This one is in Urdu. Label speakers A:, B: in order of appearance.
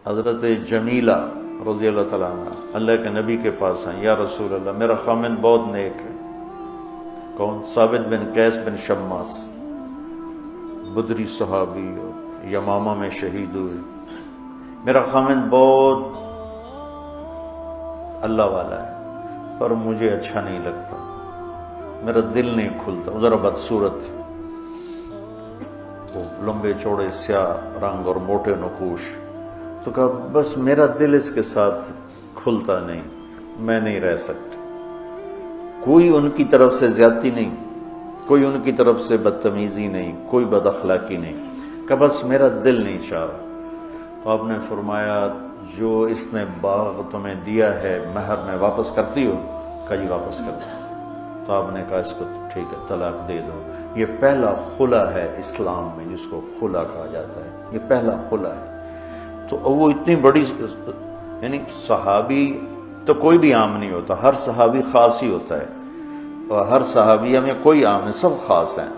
A: حضرت جمیلہ رضی اللہ تعالیٰ عنہ اللہ کے نبی کے پاس آئیں، یا رسول اللہ میرا خامند بہت نیک ہے۔ کون؟ ثابت بن قیس بن شماس، بدری صحابی اور یمامہ میں شہید ہوئے۔ میرا خامند بہت اللہ والا ہے پر مجھے اچھا نہیں لگتا، میرا دل نہیں کھلتا، ذرا بدصورت، وہ لمبے چوڑے سیاہ رنگ اور موٹے نقوش۔ تو کہا بس میرا دل اس کے ساتھ کھلتا نہیں، میں نہیں رہ سکتا۔ کوئی ان کی طرف سے زیادتی نہیں، کوئی ان کی طرف سے بدتمیزی نہیں، کوئی بد اخلاقی نہیں، کہ بس میرا دل نہیں چاہ رہا۔ تو آپ نے فرمایا جو اس نے باغ تمہیں دیا ہے مہر میں واپس کرتی ہو؟ کہا جی واپس کر دو۔ تو آپ نے کہا اس کو ٹھیک ہے طلاق دے دو۔ یہ پہلا خلا ہے اسلام میں، جس کو خلا کہا جاتا ہے، یہ پہلا خلا ہے۔ تو وہ اتنی بڑی، یعنی صحابی تو کوئی بھی عام نہیں ہوتا، ہر صحابی خاص ہی ہوتا ہے، اور ہر صحابیہ میں کوئی عام نہیں، سب خاص ہیں۔